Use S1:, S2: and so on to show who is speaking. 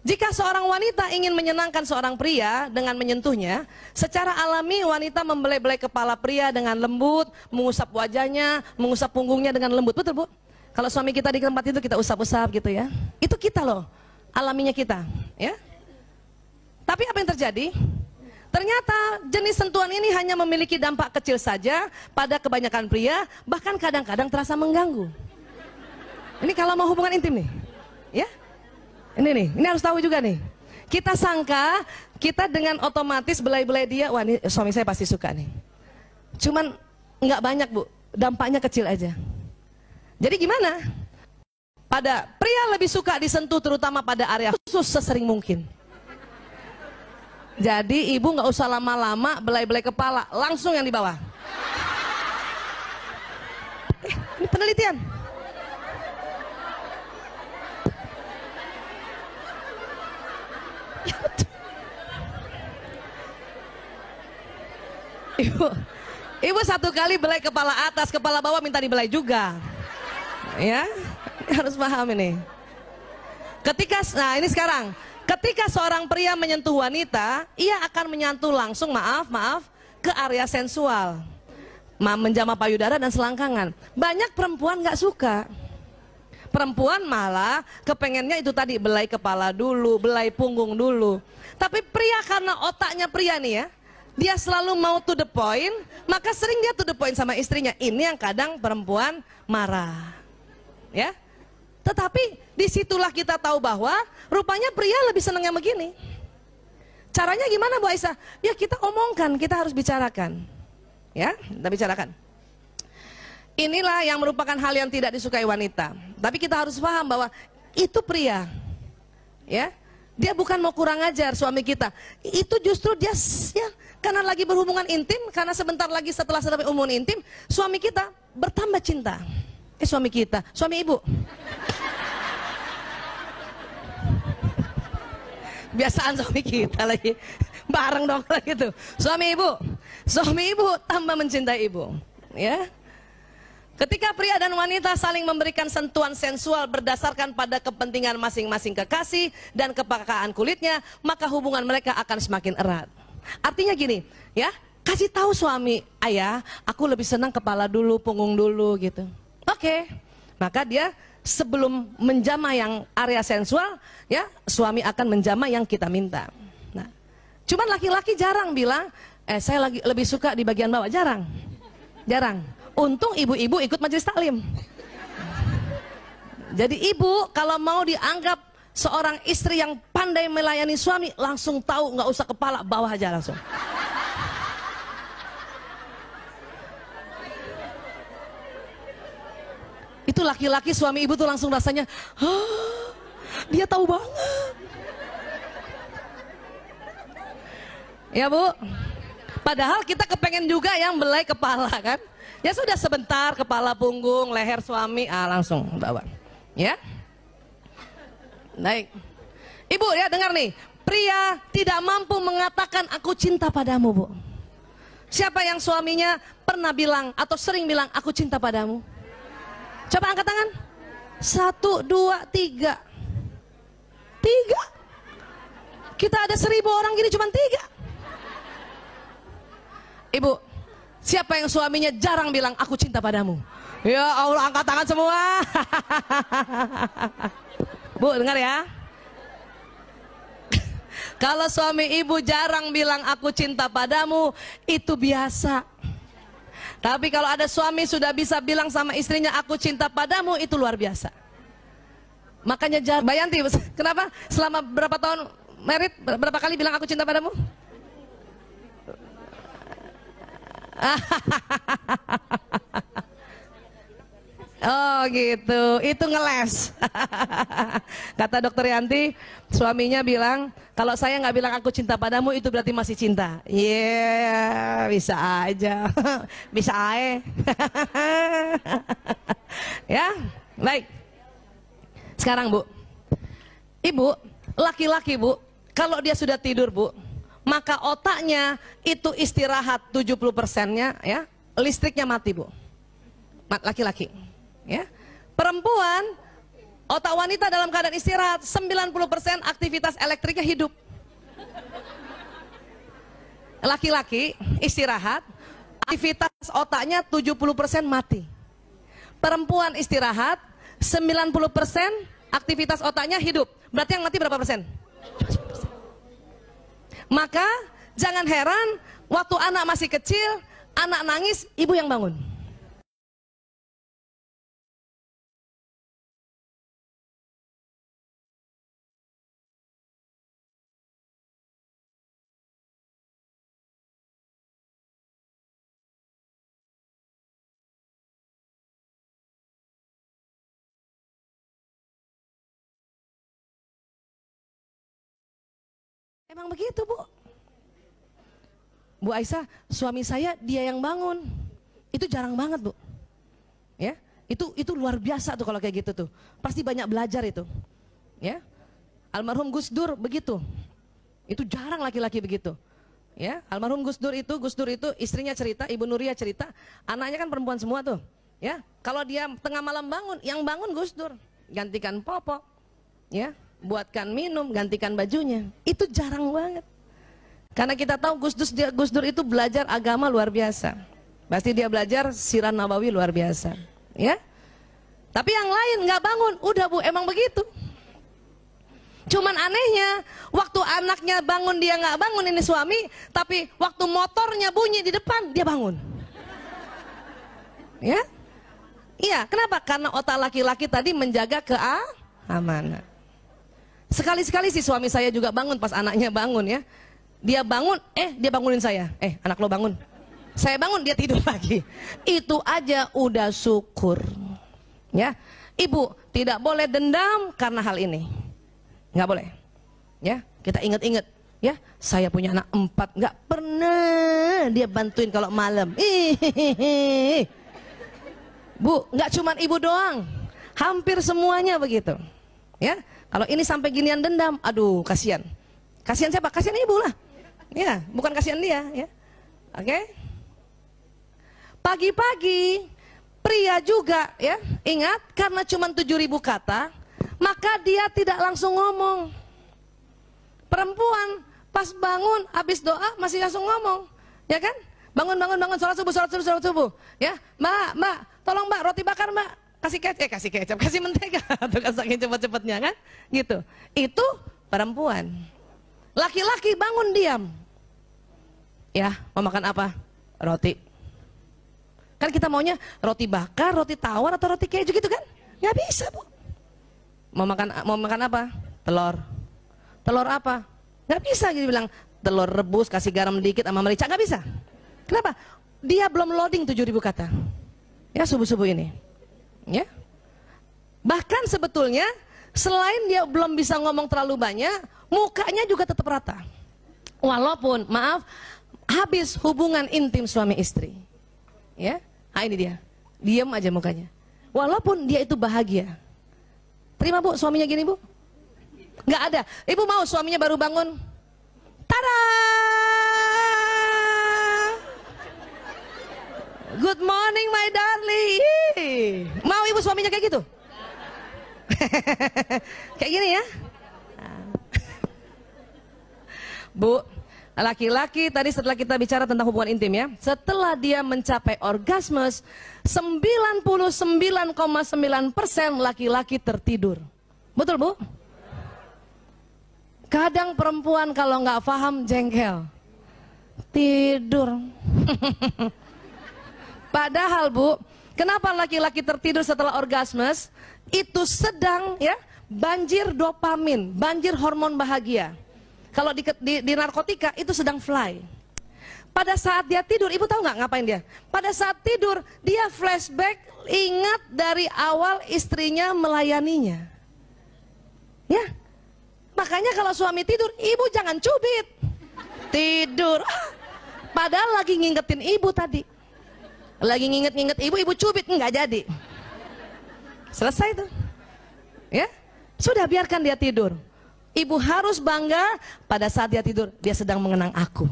S1: Jika seorang wanita ingin menyenangkan seorang pria dengan menyentuhnya, secara alami wanita membelai-belai kepala pria dengan lembut, mengusap wajahnya, mengusap punggungnya dengan lembut. Betul, Bu? Kalau suami kita di tempat itu kita usap-usap gitu ya. Itu kita loh, alaminya kita, ya. Tapi apa yang terjadi? Ternyata jenis sentuhan ini hanya memiliki dampak kecil saja pada kebanyakan pria, bahkan kadang-kadang terasa mengganggu. Ini kalau mau hubungan intim nih, ya. Ini harus tahu juga nih. Kita sangka kita dengan otomatis belai-belai dia, wah ini suami saya pasti suka nih. Cuman nggak banyak, Bu, dampaknya kecil aja. Jadi gimana? Pada pria lebih suka disentuh terutama pada area khusus sesering mungkin. Jadi ibu nggak usah lama-lama belai-belai kepala, langsung yang di bawah. Ini penelitian. Ibu satu kali belai kepala atas, kepala bawah minta dibelai juga. Ya, harus paham ini. Nah ini sekarang, ketika seorang pria menyentuh wanita, ia akan menyentuh langsung, maaf, ke area sensual, menjamah payudara dan selangkangan. Banyak perempuan nggak suka. Perempuan malah kepengennya itu tadi, belai kepala dulu, belai punggung dulu. Tapi pria karena otaknya pria nih ya, dia selalu mau to the point, maka sering dia to the point sama istrinya. Ini yang kadang perempuan marah, ya. Tetapi disitulah kita tahu bahwa rupanya pria lebih senang yang begini. Caranya gimana, Bu Aisyah? Ya kita omongkan, kita harus bicarakan, ya, kita bicarakan. Inilah yang merupakan hal yang tidak disukai wanita. Tapi kita harus paham bahwa itu pria, ya. Dia bukan mau kurang ajar suami kita. Itu justru dia, ya, karena lagi berhubungan intim, karena sebentar lagi setelah hubungan intim, suami kita bertambah cinta. Suami kita, suami ibu. Biasaan suami kita lagi, bareng dong gitu. Suami ibu tambah mencintai ibu, ya. Ketika pria dan wanita saling memberikan sentuhan sensual berdasarkan pada kepentingan masing-masing kekasih dan kepekaan kulitnya, maka hubungan mereka akan semakin erat. Artinya gini, ya, kasih tahu suami, ayah, aku lebih senang kepala dulu, punggung dulu gitu. Oke, maka dia sebelum menjamah yang area sensual, ya, suami akan menjamah yang kita minta. Nah, cuman laki-laki jarang bilang, saya lebih suka di bagian bawah, jarang. Untung ibu-ibu ikut majelis taklim. Jadi ibu kalau mau dianggap seorang istri yang pandai melayani suami, langsung tahu, nggak usah kepala, bawah aja langsung. Itu laki-laki suami ibu tuh langsung rasanya, dia tahu banget. Ya Bu, padahal kita kepengen juga yang belai kepala kan. Ya sudah sebentar, kepala, punggung, leher suami, langsung bawa, ya. Baik, ibu ya dengar nih, pria tidak mampu mengatakan aku cinta padamu, Bu. Siapa yang suaminya pernah bilang atau sering bilang aku cinta padamu? Coba angkat tangan. 1, 2, 3. 3. Kita ada 1000 orang gini cuma 3. Ibu, siapa yang suaminya jarang bilang aku cinta padamu? Ya Allah, angkat tangan semua. Bu, dengar ya. Kalau suami ibu jarang bilang aku cinta padamu, itu biasa. Tapi kalau ada suami sudah bisa bilang sama istrinya aku cinta padamu, itu luar biasa. Makanya Bayanti, kenapa selama berapa tahun married, berapa kali bilang aku cinta padamu? Oh gitu, itu ngeles. Kata dokter Yanti, suaminya bilang, kalau saya nggak bilang aku cinta padamu, itu berarti masih cinta. Yeah, bisa aja, bisa aja. Ya, baik. Sekarang Bu, ibu, laki-laki Bu, kalau dia sudah tidur Bu, maka otaknya itu istirahat 70%-nya, ya, listriknya mati Bu. Laki-laki. Ya, perempuan Otak wanita dalam keadaan istirahat, 90% aktivitas elektriknya hidup. Laki-laki istirahat, aktivitas otaknya 70% mati. Perempuan istirahat, 90% aktivitas otaknya hidup. Berarti yang mati berapa persen? Maka jangan heran waktu anak masih kecil, anak nangis, ibu yang bangun. Emang begitu, Bu. Bu Aisyah, suami saya dia yang bangun. Itu jarang banget, Bu. Ya, itu luar biasa tuh kalau kayak gitu tuh. Pasti banyak belajar itu. Ya. Almarhum Gus Dur begitu. Itu jarang laki-laki begitu. Ya, almarhum Gus Dur itu istrinya cerita, Ibu Nuria cerita, anaknya kan perempuan semua tuh. Ya, kalau dia tengah malam bangun, yang bangun Gus Dur, gantikan popok. Ya, buatkan minum, gantikan bajunya. Itu jarang banget. Karena kita tahu Gus Dur itu belajar agama luar biasa. Pasti dia belajar sirah nabawi luar biasa. Ya. Tapi yang lain nggak bangun. Udah, Bu, emang begitu. Cuman anehnya, waktu anaknya bangun dia nggak bangun, ini suami, tapi waktu motornya bunyi di depan dia bangun. Ya. Iya, kenapa? Karena otak laki-laki tadi menjaga keamanan. Sekali-sekali si suami saya juga bangun pas anaknya bangun ya. Dia bangun, dia bangunin saya. Anak lo bangun. Saya bangun, dia tidur lagi. Itu aja udah syukur. Ya. Ibu, tidak boleh dendam karena hal ini. Nggak boleh. Ya, kita ingat-ingat. Ya, saya punya anak 4, nggak pernah dia bantuin kalau malam. Bu, nggak cuman ibu doang. Hampir semuanya begitu. Ya. Kalau ini sampai ginian dendam, aduh kasihan. Kasihan siapa? Kasihan ibu lah. Ya, bukan kasihan dia, ya. Oke? Pagi-pagi pria juga, ya. Ingat, karena cuma 7.000 kata, maka dia tidak langsung ngomong. Perempuan pas bangun habis doa masih langsung ngomong, ya kan? Bangun, sholat subuh. Ya, Mbak, tolong Mbak, roti bakar Mbak. Kasih kecap, kasih mentega, tuh kan saking cepet-cepetnya kan, gitu. Itu perempuan. Laki-laki bangun diam. Ya, mau makan apa? Roti. Kan kita maunya roti bakar, roti tawar atau roti keju gitu kan? Nggak bisa, Bu. Mau makan apa? Telur. Telur apa? Nggak bisa gitu bilang. Telur rebus, kasih garam dikit sama merica, nggak bisa. Kenapa? Dia belum loading 7.000 kata. Ya, subuh-subuh ini. Ya. Bahkan sebetulnya selain dia belum bisa ngomong terlalu banyak, mukanya juga tetap rata. Walaupun maaf habis hubungan intim suami istri. Ya. Ini dia. Diam aja mukanya. Walaupun dia itu bahagia. Terima, Bu, suaminya gini, Bu? Nggak ada. Ibu mau suaminya baru bangun. Tada! Good morning my darling. Mau ibu suaminya kayak gitu? Kayak gini ya. Bu, laki-laki tadi setelah kita bicara tentang hubungan intim ya, setelah dia mencapai orgasme, 99,9% laki-laki tertidur. Betul, Bu? Kadang perempuan kalau nggak paham jengkel. Tidur. Padahal, Bu, kenapa laki-laki tertidur setelah orgasme? Itu sedang ya banjir dopamin, banjir hormon bahagia. Kalau di narkotika itu sedang fly. Pada saat dia tidur, ibu tahu nggak ngapain dia? Pada saat tidur dia flashback, ingat dari awal istrinya melayaninya. Ya, makanya kalau suami tidur, ibu jangan cubit. Tidur, padahal lagi ngingetin ibu tadi. Lagi nginget-nginget ibu cubit, nggak jadi. Selesai tuh. Ya, sudah biarkan dia tidur. Ibu harus bangga pada saat dia tidur, dia sedang mengenang aku.